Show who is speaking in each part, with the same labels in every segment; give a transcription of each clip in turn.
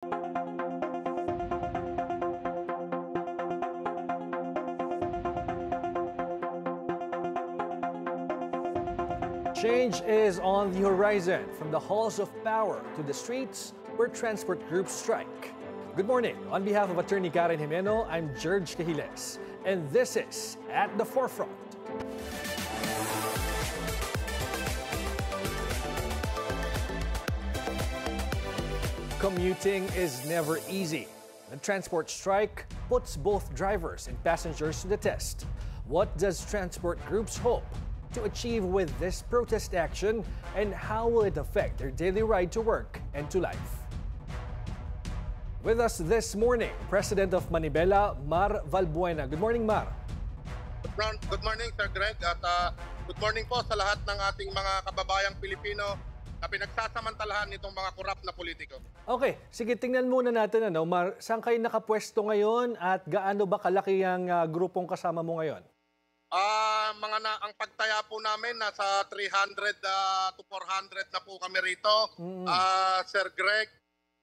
Speaker 1: Change is on the horizon, from the halls of power to the streets where transport groups strike. Good morning. On behalf of Attorney Karen Jimeno, I'm George Cahiles, and this is At the Forefront. Commuting is never easy. The transport strike puts both drivers and passengers to the test. What does transport groups hope to achieve with this protest action, and how will it affect their daily ride to work and to life? With us this morning, President of Manibela, Mar Valbuena. Good morning, Mar.
Speaker 2: Good morning, Sir Greg, at good morning po sa lahat ng ating mga kababayang Pilipino na pinagsasamantalahan nitong mga korap na politiko.
Speaker 1: Okay, sige, tingnan muna natin, Mar, saan kayo nakapwesto ngayon at gaano ba kalaki ang grupong kasama mo ngayon?
Speaker 2: Ang pagtaya po namin nasa 300 to 400 na po kami rito. Sir Greg,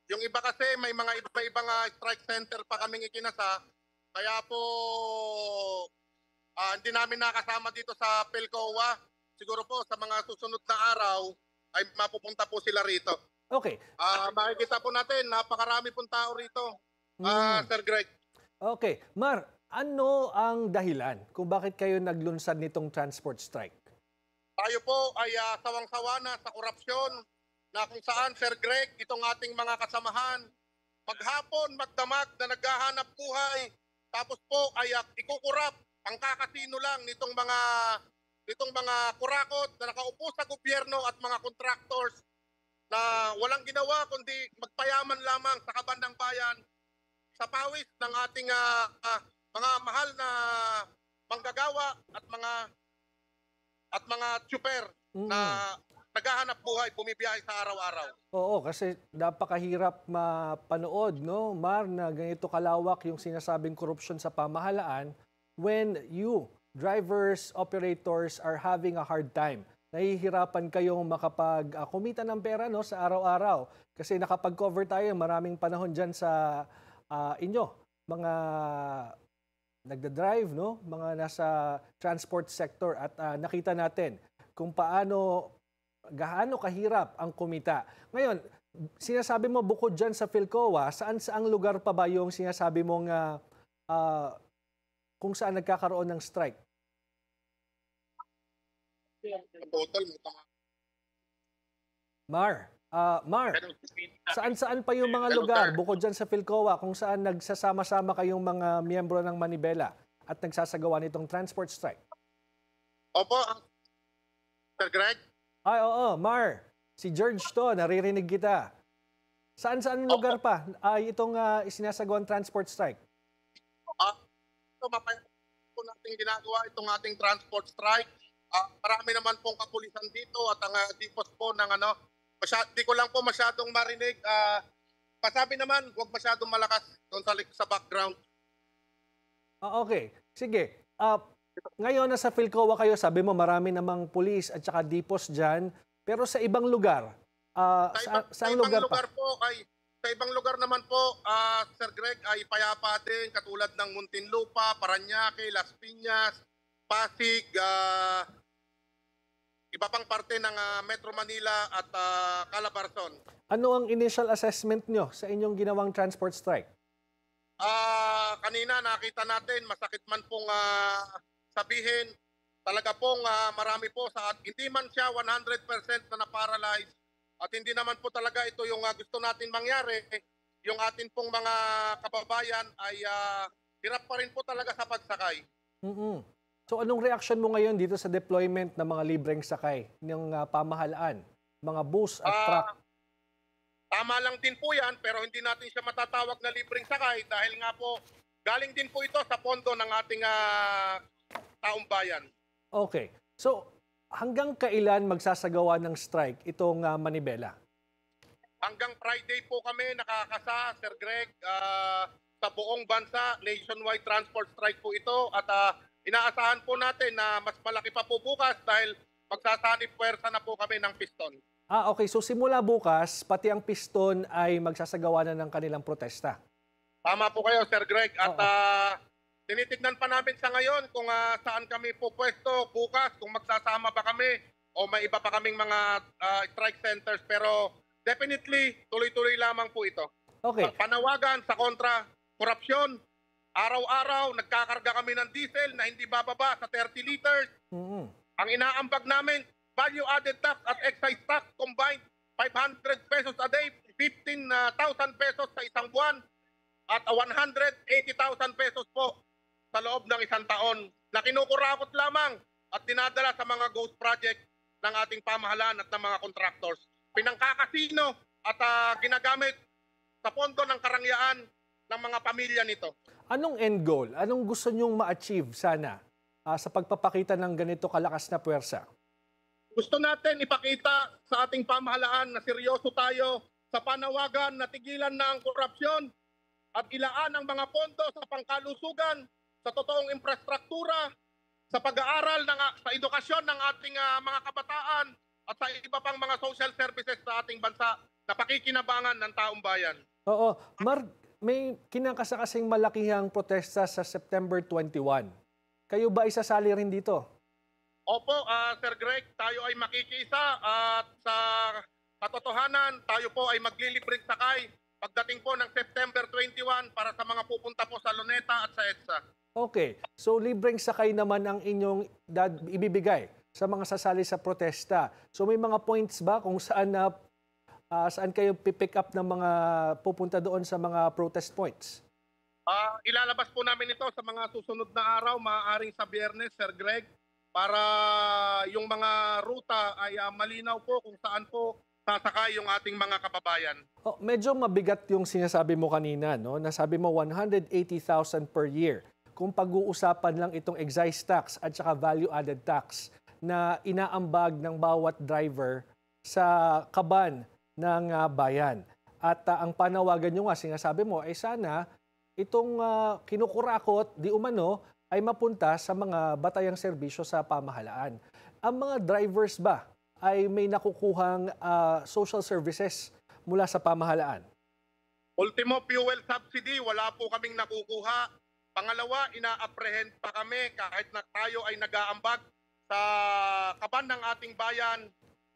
Speaker 2: yung iba kasi may mga iba-ibang strike center pa kaming ikinasa. Kaya po hindi namin nakasama dito sa PhilCOA. Siguro po sa mga susunod na araw ay mapupunta po sila rito.
Speaker 1: Okay.
Speaker 2: Makikita po natin, napakarami pong tao rito, Sir Greg.
Speaker 1: Okay. Mar, ano ang dahilan kung bakit kayo naglunsad nitong transport strike?
Speaker 2: Tayo po ay sawang-sawa na sa korupsyon na kung saan, Sir Greg, itong ating mga kasamahan, maghapon, magdamag na naghahanap buhay, tapos po ay ikukurap ang kakasino lang nitong mga kurakot na nakaupo sa gobyerno at mga contractors na walang ginawa kundi magpayaman lamang sa kabandang bayan sa pawis ng ating mga mahal na manggagawa at mga tsuper na naghahanap buhay, bumibiyahe sa araw-araw.
Speaker 1: Oo, kasi napakahirap mapanood, no, Mar, na ganito kalawak yung sinasabing korupsyon sa pamahalaan when you, drivers, operators, are having a hard time. Nahihirapan kayong makapag-kumita ng pera, no, sa araw-araw. Kasi nakapag-cover tayo maraming panahon dyan sa inyo, mga nagda-drive, no, mga nasa transport sector, at nakita natin kung gaano kahirap ang kumita. Ngayon, sinasabi mo bukod dyan sa PhilCOA, saan-saang lugar pa ba yung sinasabi mong kung saan nagkakaroon ng strike? Mar, saan-saan pa yung mga lugar bukod dyan sa PhilCOA kung saan nagsasama-sama kayong mga miyembro ng Manibela at nagsasagawa nitong transport strike?
Speaker 2: Opo, Sir Greg.
Speaker 1: Ay, oo, Mar. Si George to, naririnig kita. Saan-saan lugar pa ay itong isinasagawang transport strike?
Speaker 2: Ito, mapayag po natin ginagawa itong ating transport strike. Marami naman pong kapulisan dito at ang dipos po ng di ko lang po masyadong marinig. Pasabi naman, huwag masyadong malakas doon sa background.
Speaker 1: Okay, sige. Ngayon nasa PhilCOA kayo, sabi mo marami namang pulis at saka dipos dyan. Pero sa ibang lugar, sa ibang
Speaker 2: lugar naman po, Sir Greg, ay payapa din, katulad ng Muntinlupa, Parañaque, Las Piñas, Pasig, iba pang parte ng Metro Manila at Calabarzon.
Speaker 1: Ano ang initial assessment nyo sa inyong ginawang transport strike?
Speaker 2: Kanina nakita natin, masakit man pong sabihin, talaga pong marami po hindi man siya 100% na na-paralyze at hindi naman po talaga ito yung gusto natin mangyari. Yung atin pong mga kababayan ay hirap pa rin po talaga sa pagsakay.
Speaker 1: So anong reaction mo ngayon dito sa deployment ng mga libreng sakay ng pamahalaan, mga bus at truck?
Speaker 2: Tama lang din po yan, pero hindi natin siya matatawag na libreng sakay dahil nga po galing din po ito sa pondo ng ating taong bayan.
Speaker 1: Okay. So hanggang kailan magsasagawa ng strike itong Manibela?
Speaker 2: Hanggang Friday po kami nakakasa, Sir Greg, sa buong bansa. Nationwide transport strike po ito at inaasahan po natin na mas malaki pa po bukas dahil magsasanib puwersa na po kami ng piston.
Speaker 1: Okay. So simula bukas, pati ang piston ay magsasagawa na ng kanilang protesta.
Speaker 2: Tama po kayo, Sir Greg. At
Speaker 1: Oo.
Speaker 2: tinitignan pa namin sa ngayon kung saan kami pupwesto bukas, kung magsasama ba kami o may iba pa kaming mga strike centers. Pero definitely, tuloy-tuloy lamang po ito.
Speaker 1: Okay.
Speaker 2: Panawagan sa kontra korupsyon. Araw-araw, nagkakarga kami ng diesel na hindi bababa sa 30 liters.
Speaker 1: Mhm.
Speaker 2: Ang inaambag namin, value-added tax at excise tax combined, 500 pesos a day, 15,000 pesos sa isang buwan, at 180,000 pesos po sa loob ng isang taon na kinukurakot lamang at dinadala sa mga ghost project ng ating pamahalaan at ng mga contractors. Pinangkakasino at ginagamit sa pondo ng karangyaan ng mga pamilya nito.
Speaker 1: Anong end goal? Anong gusto nyong ma-achieve sana sa pagpapakita ng ganito kalakas na puwersa?
Speaker 2: Gusto natin ipakita sa ating pamahalaan na seryoso tayo sa panawagan na tigilan na ang korupsyon at ilaan ang mga pondo sa pangkalusugan, sa totoong infrastruktura, sa pag-aaral, sa edukasyon ng ating mga kabataan at sa iba pang mga social services sa ating bansa na pakikinabangan ng taong bayan.
Speaker 1: Oo. May kinakasakasing malakihang protesta sa September 21. Kayo ba isasali rin dito?
Speaker 2: Opo, Sir Greg, tayo ay makikiisa at sa katotohanan, tayo po ay maglilibreng sakay pagdating po ng September 21 para sa mga pupunta po sa Luneta at sa EDSA.
Speaker 1: Okay. So libreng sakay naman ang inyong ibibigay sa mga sasali sa protesta. So may mga points ba kung saan kayo pipick up ng mga pupunta doon sa mga protest points?
Speaker 2: Ilalabas po namin ito sa mga susunod na araw, maaaring sa Biyernes, Sir Greg, para yung mga ruta ay malinaw po kung saan po sasakay yung ating mga kababayan.
Speaker 1: Medyo mabigat yung sinasabi mo kanina, no? Nasabi mo 180,000 per year. Kung pag-uusapan lang itong excise tax at saka value-added tax na inaambag ng bawat driver sa kaban ng bayan. At ang panawagan nyo nga, sinasabi mo, ay sana itong kinukurakot, di umano, ay mapunta sa mga batayang serbisyo sa pamahalaan. Ang mga drivers ba ay may nakukuhang social services mula sa pamahalaan?
Speaker 2: Ultimo fuel subsidy, wala po kaming nakukuha. Pangalawa, ina-apprehend pa kami kahit na tayo ay nag-aambag sa kaban ng ating bayan.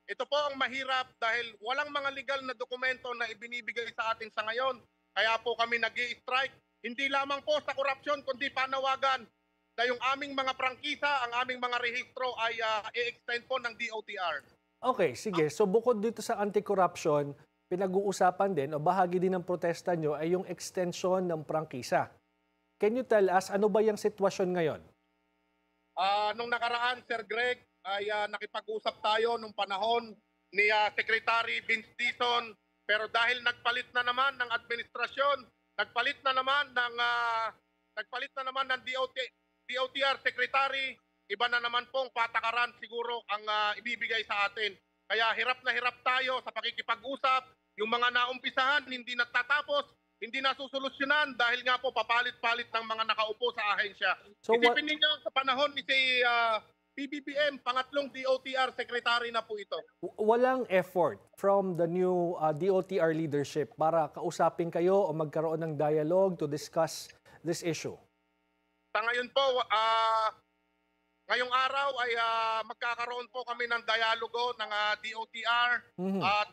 Speaker 2: Ito po ang mahirap dahil walang mga legal na dokumento na ibinibigay sa atin sa ngayon. Kaya po kami nag-i-strike. Hindi lamang po sa korupsyon kundi panawagan na yung aming mga prangkisa, ang aming mga rehistro ay i-extend po ng DOTR.
Speaker 1: Okay, sige. So bukod dito sa anti-corruption, pinag-uusapan din o bahagi din ng protesta nyo ay yung extension ng prangkisa. Can you tell us, ano ba yung sitwasyon ngayon?
Speaker 2: Nung nakaraan, Sir Greg, ay nakipag-usap tayo nung panahon ni Secretary Vince Dizon. Pero dahil nagpalit na naman ng administrasyon, nagpalit na naman ng DOTR Secretary, iba na naman pong patakaran siguro ang ibibigay sa atin. Kaya hirap na hirap tayo sa pakikipag-usap. Yung mga naumpisahan, hindi natatapos, hindi nasusolusyonan dahil nga po papalit-palit ng mga nakaupo sa ahensya.
Speaker 1: So
Speaker 2: Isipin ninyo sa panahon ni si PBBM, pangatlong DOTR Secretary na po ito.
Speaker 1: Walang effort from the new DOTR leadership para kausapin kayo o magkaroon ng dialogue to discuss this issue?
Speaker 2: Sa ngayon po, ngayong araw ay magkakaroon po kami ng dialogo ng DOTR.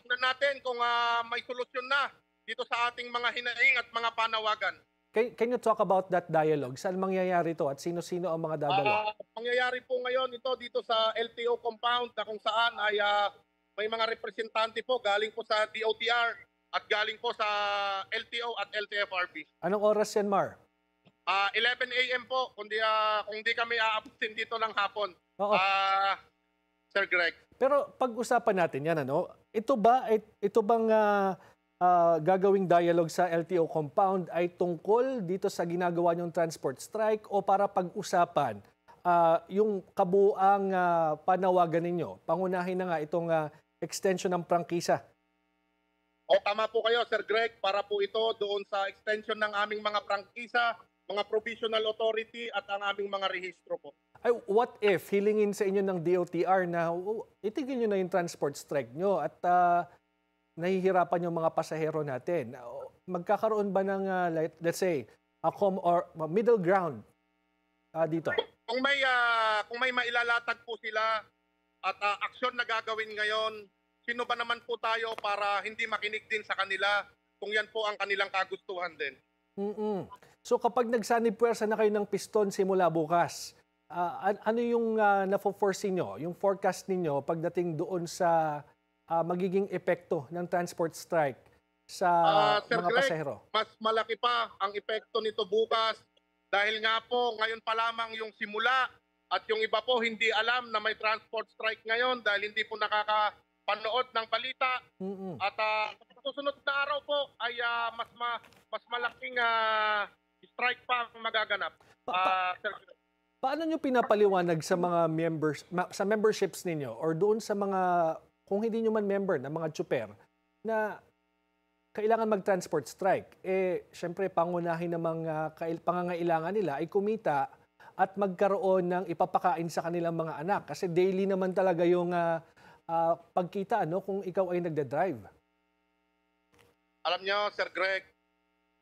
Speaker 2: Tingnan natin kung may solusyon na dito sa ating mga hinaing at mga panawagan.
Speaker 1: Can you talk about that dialogue? Saan mangyayari ito at sino-sino ang mga dadalo?
Speaker 2: Mangyayari po ngayon ito dito sa LTO compound na kung saan ay may mga representante po galing po sa DOTR at galing po sa LTO at LTFRB.
Speaker 1: Anong oras yan, Mar?
Speaker 2: 11 a.m. po kung di kami aabutin dito ng hapon.
Speaker 1: Oo.
Speaker 2: Sir Greg.
Speaker 1: Pero pag-usapan natin yan, ano? Ito bang gagawing dialogue sa LTO compound ay tungkol dito sa ginagawa niyong transport strike o para pag-usapan yung kabuang panawagan ninyo? Pangunahin na nga itong extension ng prangkisa.
Speaker 2: O tama po kayo, Sir Greg, para po ito doon sa extension ng aming mga prangkisa mga provisional authority at ang aming mga rehistro po.
Speaker 1: Ay, what if hilingin sa inyo ng DOTR na itigil nyo na yung transport strike nyo at nahihirapan yung mga pasahero natin? Magkakaroon ba ng, let's say, a middle ground dito?
Speaker 2: Kung may mailalatag po sila at aksyon na gagawin ngayon, sino ba naman po tayo para hindi makinig din sa kanila kung yan po ang kanilang kagustuhan din?
Speaker 1: So kapag nagsanib-puwersa na kayo ng piston simula bukas, ano yung na-foresee nyo, yung forecast ninyo pagdating doon sa magiging epekto ng transport strike sa
Speaker 2: Sir
Speaker 1: mga
Speaker 2: Greg,
Speaker 1: pasahero?
Speaker 2: mas malaki pa ang epekto nito bukas dahil nga po ngayon pa lamang yung simula at yung iba po hindi alam na may transport strike ngayon dahil hindi po nakakapanood ng balita. At sa susunod na araw po ay mas malaking strike pa ang magaganap. Sir Greg.
Speaker 1: Paano nyo pinapaliwanag sa mga members, sa memberships ninyo or doon sa mga, kung hindi nyo man member na mga tsuper, na kailangan mag-transport strike? Siyempre, pangunahin ng mga pangangailangan nila ay kumita at magkaroon ng ipapakain sa kanilang mga anak. Kasi daily naman talaga yung pagkita kung ikaw ay nagda-drive.
Speaker 2: Alam nyo, Sir Greg,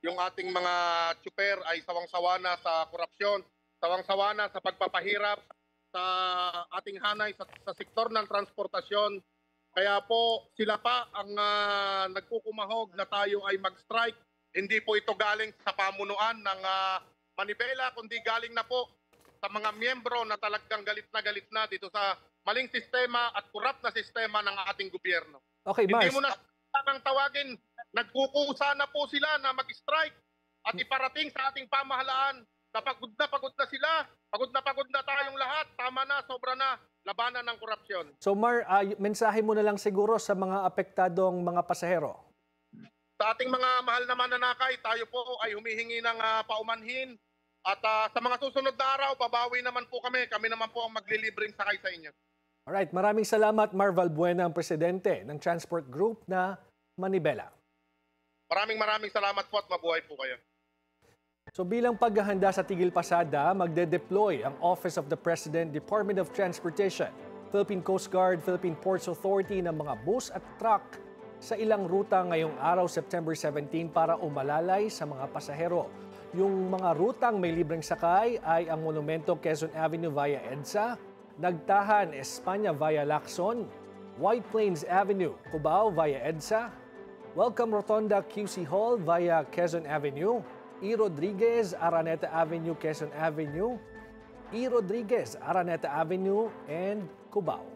Speaker 2: yung ating mga tsuper ay sawang-sawa na sa korupsyon, sawang-sawa na sa pagpapahirap sa ating hanay sa sektor ng transportasyon. Kaya po sila pa ang nagkukumahog na tayo ay mag-strike. Hindi po ito galing sa pamunuan ng Manibela, kundi galing na po sa mga miyembro na talagang galit na dito sa maling sistema at korap na sistema ng ating gobyerno.
Speaker 1: Okay, Mars.
Speaker 2: Hindi mo na kang tawagin, nagkukusa na po sila na mag-strike at iparating sa ating pamahalaan na pagod na sila, pagod na tayong lahat, tama na, sobra na, labanan ng korupsyon.
Speaker 1: So Mar, mensahe mo na lang siguro sa mga apektadong mga pasahero.
Speaker 2: Sa ating mga mahal na mananakay, tayo po ay humihingi ng paumanhin at sa mga susunod na araw, babawi naman po kami naman po ang maglilibreng sakay sa inyo.
Speaker 1: Alright, maraming salamat Mar Valbuena, ang presidente ng Transport Group na Manibela.
Speaker 2: Maraming salamat po at mabuhay po kayo.
Speaker 1: So bilang paghahanda sa Tigil Pasada, magde-deploy ang Office of the President, Department of Transportation, Philippine Coast Guard, Philippine Ports Authority ng mga bus at truck sa ilang ruta ngayong araw, September 17, para umalalay sa mga pasahero. Yung mga rutang may libreng sakay ay ang Monumento Quezon Avenue via EDSA, Nagtahan Espanya via Lacson, White Plains Avenue, Cubao via EDSA, Welcome Rotonda QC Hall via Quezon Avenue, E. Rodriguez, Araneta Avenue, Quezon Avenue, E. Rodriguez, Araneta Avenue, and Cubao.